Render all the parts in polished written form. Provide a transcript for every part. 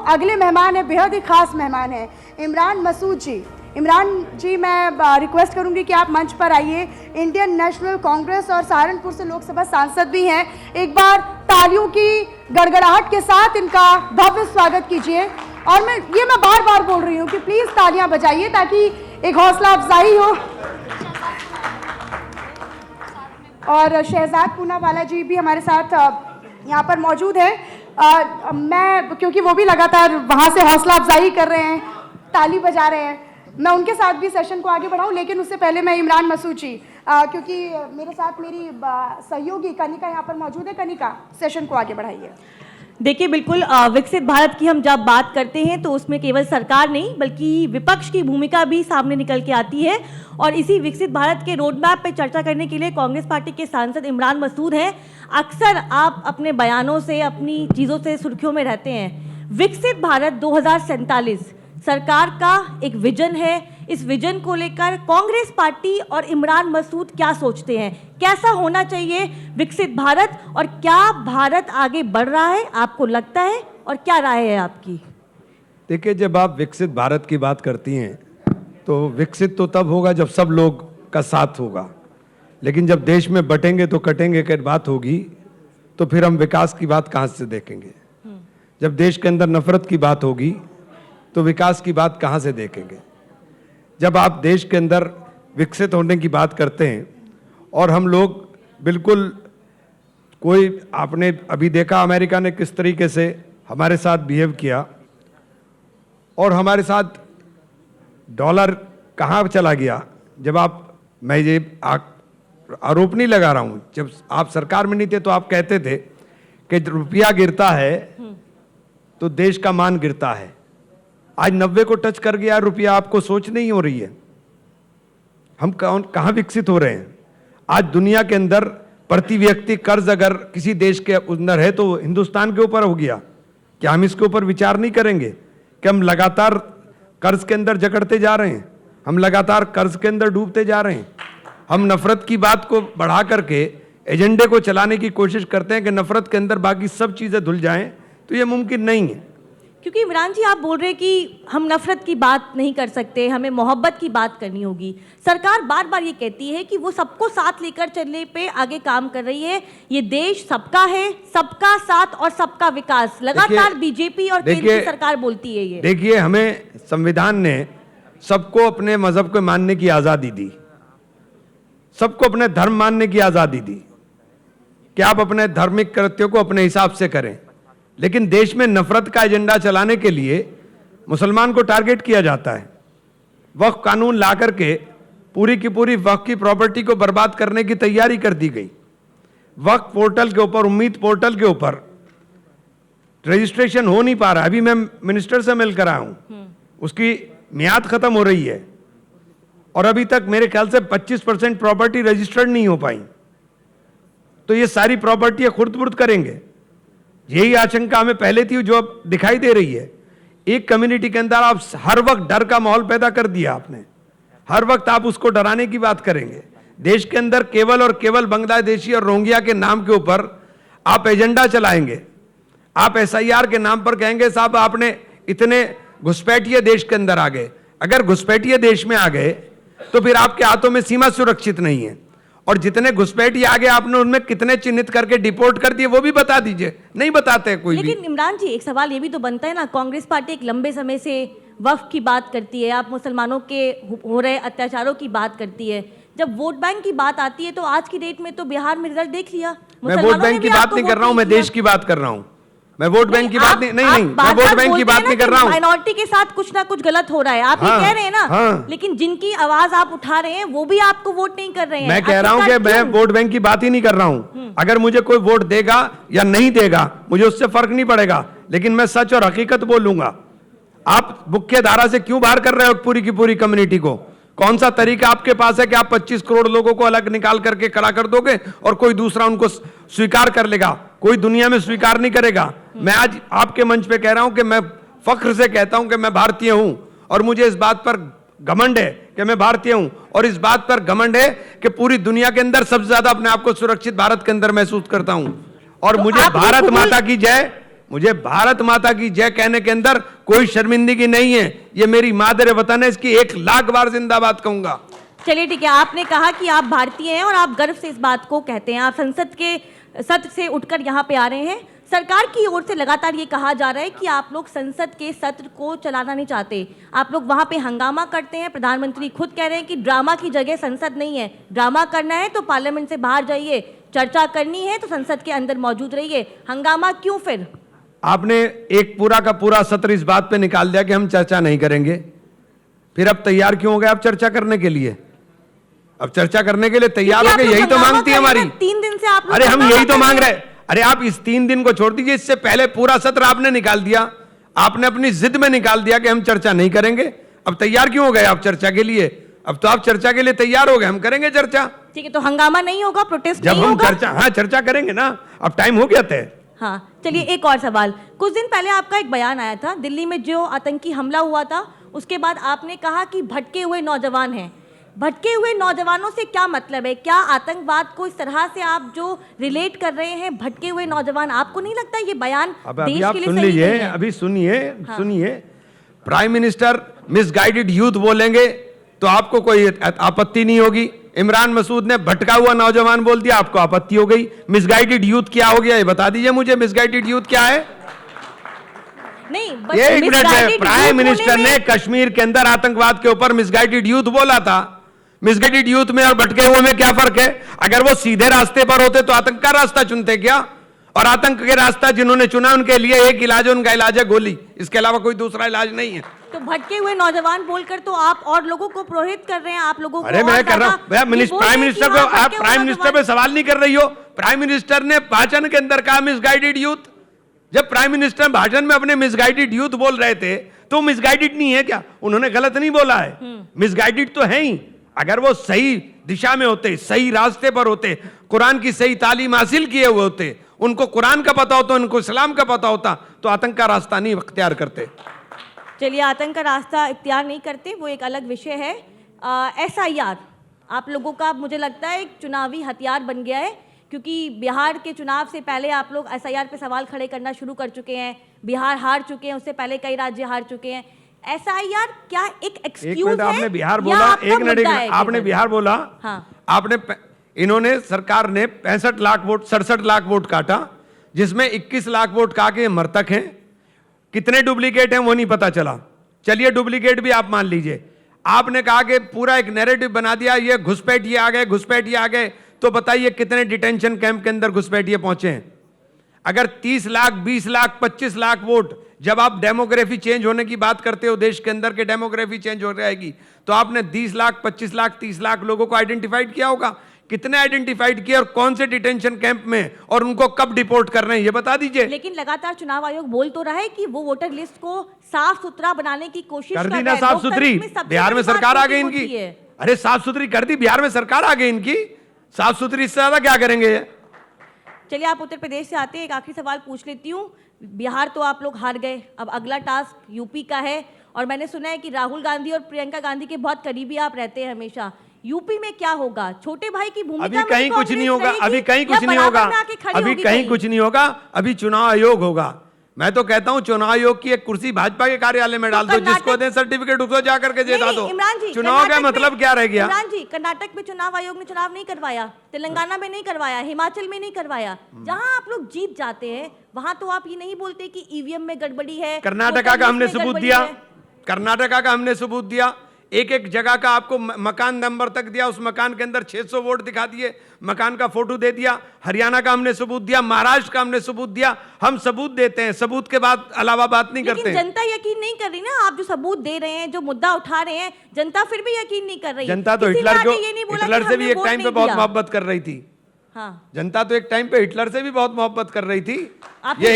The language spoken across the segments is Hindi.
अगले मेहमान है, बेहद ही खास मेहमान है, इमरान मसूद जी। इमरान जी, मैं रिक्वेस्ट करूंगी कि आप मंच पर आइए। इंडियन नेशनल कांग्रेस और सहारनपुर से लोकसभा सांसद भी हैं। एक बार तालियों की गड़गड़ाहट के साथ इनका भव्य स्वागत कीजिए। और मैं बार बार बोल रही हूँ कि प्लीज तालियां बजाइए ताकि एक हौसला अफजाई हो। और शहजाद पूनावाला जी भी हमारे साथ यहाँ पर मौजूद है। मैं, क्योंकि वो भी लगातार वहाँ से हौसला अफजाई कर रहे हैं, ताली बजा रहे हैं, मैं उनके साथ भी सेशन को आगे बढ़ाऊं। लेकिन उससे पहले मैं इमरान मसूद जी, क्योंकि मेरे साथ मेरी सहयोगी कनिका यहाँ पर मौजूद है। कनिका, सेशन को आगे बढ़ाइए। देखिए, बिल्कुल विकसित भारत की हम जब बात करते हैं तो उसमें केवल सरकार नहीं बल्कि विपक्ष की भूमिका भी सामने निकल के आती है। और इसी विकसित भारत के रोड मैप पे चर्चा करने के लिए कांग्रेस पार्टी के सांसद इमरान मसूद हैं। अक्सर आप अपने बयानों से, अपनी चीज़ों से सुर्खियों में रहते हैं। विकसित भारत 2047 सरकार का एक विजन है। इस विजन को लेकर कांग्रेस पार्टी और इमरान मसूद क्या सोचते हैं? कैसा होना चाहिए विकसित भारत, और क्या भारत आगे बढ़ रहा है आपको लगता है, और क्या राय है आपकी? देखिए, जब आप विकसित भारत की बात करती हैं तो विकसित तो तब होगा जब सब लोग का साथ होगा, लेकिन जब देश में बटेंगे तो कटेंगे की बात होगी तो फिर हम विकास की बात कहाँ से देखेंगे? जब देश के अंदर नफरत की बात होगी तो विकास की बात कहाँ से देखेंगे? जब आप देश के अंदर विकसित होने की बात करते हैं और हम लोग बिल्कुल, कोई, आपने अभी देखा अमेरिका ने किस तरीके से हमारे साथ बिहेव किया और हमारे साथ डॉलर कहाँ चला गया। जब आप, मैं ये आरोप नहीं लगा रहा हूँ, जब आप सरकार में नहीं थे तो आप कहते थे कि रुपया गिरता है तो देश का मान गिरता है। आज 90 को टच कर गया रुपया, आपको सोच नहीं हो रही है? हम कहाँ विकसित हो रहे हैं? आज दुनिया के अंदर प्रति व्यक्ति कर्ज अगर किसी देश के अंदर है तो हिंदुस्तान के ऊपर हो गया। क्या हम इसके ऊपर विचार नहीं करेंगे कि हम लगातार कर्ज के अंदर जकड़ते जा रहे हैं, हम लगातार कर्ज के अंदर डूबते जा रहे हैं, हम नफरत की बात को बढ़ा करके एजेंडे को चलाने की कोशिश करते हैं कि नफरत के अंदर बाकी सब चीजें धुल जाएं, तो ये मुमकिन नहीं है। क्योंकि इमरान जी, आप बोल रहे हैं कि हम नफरत की बात नहीं कर सकते, हमें मोहब्बत की बात करनी होगी। सरकार बार बार ये कहती है कि वो सबको साथ लेकर चलने पे आगे काम कर रही है। ये देश सबका है, सबका साथ और सबका विकास, लगातार बीजेपी और केंद्र की सरकार बोलती है ये। देखिए, हमें संविधान ने सबको अपने मजहब को मानने की आजादी दी, सबको अपने धर्म मानने की आजादी दी कि आप अपने धार्मिक कृत्यों को अपने हिसाब से करें। लेकिन देश में नफरत का एजेंडा चलाने के लिए मुसलमान को टारगेट किया जाता है। वक्फ कानून ला करके पूरी की पूरी वक्फ की प्रॉपर्टी को बर्बाद करने की तैयारी कर दी गई। वक्फ पोर्टल के ऊपर, उम्मीद पोर्टल के ऊपर रजिस्ट्रेशन हो नहीं पा रहा। अभी मैं मिनिस्टर से मिलकर आया हूं, उसकी मियाद खत्म हो रही है और अभी तक मेरे ख्याल से 25% प्रॉपर्टी रजिस्टर्ड नहीं हो पाई। तो ये सारी प्रॉपर्टी खुर्द-बुर्द करेंगे, यही आशंका हमें पहले थी जो अब दिखाई दे रही है। एक कम्युनिटी के अंदर आप हर वक्त डर का माहौल पैदा कर दिया आपने, हर वक्त आप उसको डराने की बात करेंगे। देश के अंदर केवल और केवल बांग्लादेशी और रोहिंग्या के नाम के ऊपर आप एजेंडा चलाएंगे। आप SIR के नाम पर कहेंगे साहब आपने इतने घुसपैठिए देश के अंदर आ गए। अगर घुसपैठिए देश में आ गए तो फिर आपके हाथों में सीमा सुरक्षित नहीं है, और जितने घुसपैठिए आगे आपने उनमें कितने चिन्हित करके डिपोर्ट कर दिए वो भी बता दीजिए। नहीं बताते कोई भी। लेकिन इमरान जी, एक सवाल ये भी तो बनता है ना, कांग्रेस पार्टी एक लंबे समय से वक्फ की बात करती है, आप मुसलमानों के हो रहे अत्याचारों की बात करती है। जब वोट बैंक की बात आती है तो आज की डेट में तो बिहार में रिजल्ट देख लिया। मैं वोट बैंक की बात नहीं कर रहा हूं, मैं देश की बात कर रहा हूं। मैं वोट बैंक की बात नहीं, मैं वोट बैंक की बात नहीं कर रहा हूं। माइनॉरिटी के साथ कुछ ना कुछ गलत हो रहा है, आप ये कह रहे हैं ना। लेकिन जिनकी आवाज आप उठा रहे हैं वो भी आपको वोट नहीं कर रहे हैं। मैं कह रहा हूं कि मैं वोट बैंक की बात ही नहीं कर रहा हूं। अगर मुझे कोई वोट देगा या नहीं देगा मुझे उससे फर्क नहीं पड़ेगा, लेकिन मैं सच और हकीकत बोलूंगा। आप मुख्य धारा से क्यों बाहर कर रहे हो पूरी की पूरी कम्युनिटी को? कौन सा तरीका आपके पास है कि आप 25 करोड़ लोगों को अलग निकाल करके खड़ा कर दोगे और कोई दूसरा उनको स्वीकार कर लेगा? कोई दुनिया में स्वीकार नहीं करेगा। मैं आज आपके मंच पे कह रहा हूं कि मैं फख्र से कहता हूं कि मैं भारतीय हूं, और मुझे इस बात पर घमंड है कि मैं भारतीय हूं, और इस बात पर घमंड है कि पूरी दुनिया के अंदर सबसे ज्यादा अपने आप को सुरक्षित भारत के अंदर महसूस करता हूं। और मुझे भारत माता की जय, मुझे भारत माता की जय कहने के अंदर कोई शर्मिंदगी नहीं है। ये मेरी मादर वतन है, इसकी 1,00,000 बार जिंदाबाद कहूंगा। चलिए ठीक है, आपने कहा कि आप भारतीय हैं और आप गर्व से इस बात को कहते हैं। आप संसद के सत्र से उठकर यहाँ पे आ रहे हैं। सरकार की ओर से लगातार ये कहा जा रहा है कि आप लोग संसद के सत्र को चलाना नहीं चाहते, आप लोग वहाँ पे हंगामा करते हैं। प्रधानमंत्री खुद कह रहे हैं कि ड्रामा की जगह संसद नहीं है, ड्रामा करना है तो पार्लियामेंट से बाहर जाइए, चर्चा करनी है तो संसद के अंदर मौजूद रहिए। हंगामा क्यों फिर? आपने एक पूरा का पूरा सत्र इस बात पे निकाल दिया कि हम चर्चा नहीं करेंगे, फिर अब तैयार क्यों हो गए आप चर्चा करने के लिए? अब चर्चा करने के लिए तैयार हो गए, यही तो मांगती है हमारी। 3 दिन से आप लोग अरे हम यही तो मांग रहे। अरे आप इस 3 दिन को छोड़ दीजिए, इससे पहले पूरा सत्र आपने निकाल दिया, आपने अपनी जिद में निकाल दिया कि हम चर्चा नहीं करेंगे। अब तैयार क्यों हो गए आप चर्चा के लिए? अब तो आप चर्चा के लिए तैयार हो गए, हम करेंगे चर्चा। ठीक है, तो हंगामा नहीं होगा, प्रोटेस्ट जब नहीं हम होगा? चर्चा, हाँ चर्चा करेंगे ना, अब टाइम हो गया तय। हाँ चलिए, एक और सवाल। कुछ दिन पहले आपका एक बयान आया था, दिल्ली में जो आतंकी हमला हुआ था उसके बाद आपने कहा कि भटके हुए नौजवान हैं। भटके हुए नौजवानों से क्या मतलब है? क्या आतंकवाद को इस तरह से आप जो रिलेट कर रहे हैं, भटके हुए नौजवान, आपको नहीं लगता ये बयान देश आप के लिए सुन सही लीजिए, नहीं है? अभी सुनिए, हाँ। सुनिए। प्राइम मिनिस्टर मिसगाइडेड यूथ बोलेंगे तो आपको कोई आपत्ति नहीं होगी। इमरान मसूद ने भटका हुआ नौजवान बोल दिया, आपको आपत्ति हो गई। मिसगाइडेड यूथ क्या हो गया, ये बता दीजिए मुझे, मिसगाइडेड यूथ क्या है? नहीं, ये एक मिनट है, प्राइम मिनिस्टर ने कश्मीर के अंदर आतंकवाद के ऊपर मिसगाइडेड यूथ बोला था। मिसगाइडेड यूथ में और भटके हुए में क्या फर्क है? अगर वो सीधे रास्ते पर होते तो आतंक का रास्ता चुनते क्या? और आतंक के रास्ता जिन्होंने चुना उनके लिए एक इलाज है, उनका इलाज है गोली, इसके अलावा कोई दूसरा इलाज नहीं है। तो भटके हुए नौजवान बोलकर तो आप और लोगों को प्रोहित कर रहे हैं, आप लोगों को। अरे मैं कर रहा हूं प्राइम मिनिस्टर को, आप प्राइम मिनिस्टर पे सवाल नहीं कर रही हो। प्राइम मिनिस्टर ने भाषण के अंदर कहा मिसगाइडेड यूथ। जब प्राइम मिनिस्टर भाषण में अपने मिसगाइडेड यूथ बोल रहे थे तो मिसगाइडेड नहीं है क्या? उन्होंने गलत नहीं बोला है, मिसगाइडेड तो है ही। अगर वो सही दिशा में होते, सही रास्ते पर होते, कुरान की सही तालीम हासिल किए हुए होते, उनको कुरान का पता होता, उनको इस्लाम का पता होता, तो आतंक का रास्ता नहीं इख्तियार करते। चलिए, आतंक का रास्ता इख्तियार नहीं करते, वो एक अलग विषय है। SIR आप लोगों का मुझे लगता है एक चुनावी हथियार बन गया है, क्योंकि बिहार के चुनाव से पहले आप लोग SIR पे सवाल खड़े करना शुरू कर चुके हैं। बिहार हार चुके हैं, उससे पहले कई राज्य हार चुके हैं। SIR क्या एक एक्सक्यूज है? आपने बिहार बोला, एक मिनट, आपने बिहार बोला। हाँ। इन्होंने, सरकार ने 65 लाख वोट, 67 लाख वोट काटा, जिसमें 21 लाख वोट कहा कि मृतक हैं। कितने डुप्लीकेट हैं वो नहीं पता चला। चलिए डुप्लीकेट भी आप मान लीजिए। आपने कहा कि पूरा एक नैरेटिव बना दिया, ये घुसपैठिए आ गए, घुसपैठिए आ गए। तो बताइए कितने डिटेंशन कैंप के अंदर घुसपैठिए पहुंचे हैं? अगर 30 लाख, 20 लाख, 25 लाख वोट, जब आप डेमोग्राफी चेंज होने की बात करते हो, देश के अंदर के डेमोग्राफी चेंज हो जाएगी, तो आपने 20 लाख, 25 लाख, 30 लाख लोगों को आइडेंटिफाइड किया होगा। कितने आइडेंटिफाइड किए और कौन से डिटेंशन कैंप में, और उनको कब डिपोर्ट कर रहे हैं ये बता दीजिए। लेकिन लगातार चुनाव आयोग बोल तो रहा है कि वो वोटर लिस्ट को साफ सुथरा बनाने की कोशिश कर कर दी रहा ना है। साफ सुथरी, बिहार में सरकार आ गई इनकी। अरे साफ सुथरी कर दी, बिहार में सरकार आ गई इनकी, साफ सुथरी, इससे ज्यादा क्या करेंगे? चलिए, आप उत्तर प्रदेश से आते हैं, एक आखिरी सवाल पूछ लेती हूँ। बिहार तो आप लोग हार गए, अब अगला टास्क यूपी का है, और मैंने सुना है कि राहुल गांधी और प्रियंका गांधी के बहुत करीबी आप रहते हैं हमेशा। यूपी में क्या होगा? छोटे भाई की भूमिका अभी कहीं कुछ नहीं होगा, अभी कहीं कुछ नहीं होगा, अभी कहीं कुछ नहीं होगा, अभी चुनाव आयोग होगा। मैं तो कहता हूं चुनाव आयोग की एक कुर्सी भाजपा के कार्यालय में डाल दो, जिसको दें सर्टिफिकेट उसको जाकर के दे दो। चुनाव का मतलब क्या रह गया? इमरान जी, कर्नाटक में चुनाव आयोग ने चुनाव नहीं करवाया, तेलंगाना में नहीं करवाया, हिमाचल में नहीं करवाया। जहां आप लोग जीत जाते हैं वहां तो आप ये नहीं बोलते कि ईवीएम में गड़बड़ी है। कर्नाटका का हमने सबूत दिया, कर्नाटका का हमने सबूत दिया, एक एक जगह का आपको मकान नंबर तक दिया, उस मकान के अंदर 600 वोट दिखा दिए, मकान का फोटो दे दिया। हरियाणा का हमने सबूत दिया, महाराष्ट्र का हमने सबूत दिया। हम सबूत देते हैं, सबूत के बाद अलावा बात नहीं करते। लेकिन जनता यकीन नहीं कर रही ना, आप जो सबूत दे रहे हैं, जो मुद्दा उठा रहे हैं, जनता फिर भी यकीन नहीं कर रही। जनता तो हिटलर से भी एक टाइम पे बहुत मोहब्बत कर रही थी। हाँ। जनता तो एक टाइम पे हिटलर से भी बहुत मोहब्बत कर रही थी। ये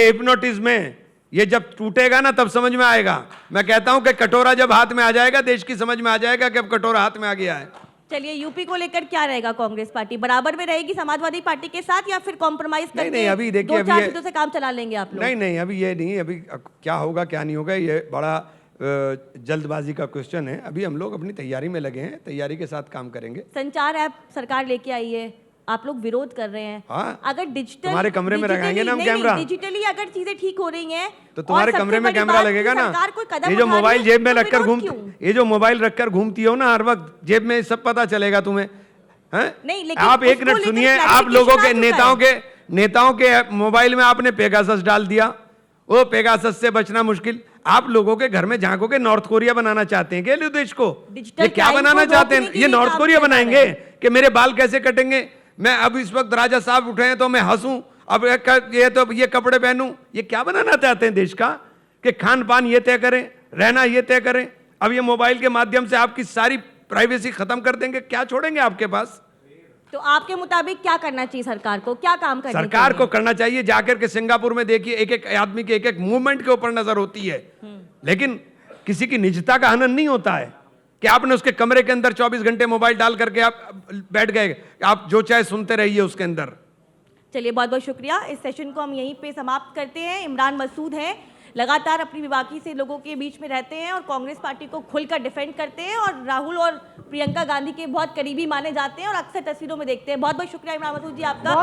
हिप्नोटिज्म है, ये जब टूटेगा ना तब समझ में आएगा। मैं कहता हूं कि कटोरा जब हाथ में आ जाएगा, देश की समझ में आ जाएगा कि अब कटोरा हाथ में आ गया है। चलिए, यूपी को लेकर क्या रहेगा? कांग्रेस पार्टी बराबर में रहेगी समाजवादी पार्टी के साथ, या फिर कॉम्प्रोमाइज करके नहीं, अभी देखिए, 2-4 सीटों से काम चला लेंगे आप लोग? नहीं, अभी ये नहीं, अभी क्या होगा क्या नहीं होगा ये बड़ा जल्दबाजी का क्वेश्चन है। अभी हम लोग अपनी तैयारी में लगे हैं, तैयारी के साथ काम करेंगे। संचार ऐप सरकार लेके आई है, आप लोग विरोध कर रहे हैं। हाँ। अगर डिजिटल तुम्हारे कमरे में लगाएंगे ना हम कैमरा। डिजिटली अगर चीजें ठीक हो रही हैं तो तुम्हारे कमरे में कैमरा लगेगा ना। ये जो मोबाइल जेब में रखकर ये जो मोबाइल रखकर घूमती हो ना हर वक्त जेब में, सब पता चलेगा तुम्हें। हैं? नहीं, लेकिन आप एक मिनट सुनिए, आप लोगों के नेताओं के मोबाइल में आपने पेगासस डाल दिया, वो पेगासस से बचना मुश्किल। आप लोगों के घर में झांको के नॉर्थ कोरिया बनाना चाहते हैं क्या देश को? ये क्या बनाना चाहते हैं? ये नॉर्थ कोरिया बनाएंगे कि मेरे बाल कैसे कटेंगे? मैं अब इस वक्त राजा साहब उठे हैं तो मैं हंसूं, अब ये कपड़े पहनूं? ये क्या बनाना चाहते हैं देश का? कि खान पान ये तय करें, रहना ये तय करें। अब ये मोबाइल के माध्यम से आपकी सारी प्राइवेसी खत्म कर देंगे, क्या छोड़ेंगे आपके पास? तो आपके मुताबिक क्या करना चाहिए सरकार को, क्या काम करना चाहिए? सरकार को करना चाहिए जाकर के सिंगापुर में देखिए, एक एक आदमी के एक एक मूवमेंट के ऊपर नजर होती है, लेकिन किसी की निजता का हनन नहीं होता है कि आपने उसके कमरे के अंदर 24 घंटे मोबाइल डाल करके आप बैठ गए, आप जो चाहे सुनते रहिए उसके अंदर। चलिए, बहुत बहुत शुक्रिया। इस सेशन को हम यहीं पे समाप्त करते हैं। इमरान मसूद हैं, लगातार अपनी बेबाकी से लोगों के बीच में रहते हैं और कांग्रेस पार्टी को खुलकर डिफेंड करते हैं और राहुल और प्रियंका गांधी के बहुत करीबी माने जाते हैं और अक्सर तस्वीरों में देखते हैं। बहुत बहुत शुक्रिया इमरान मसूद जी आपका।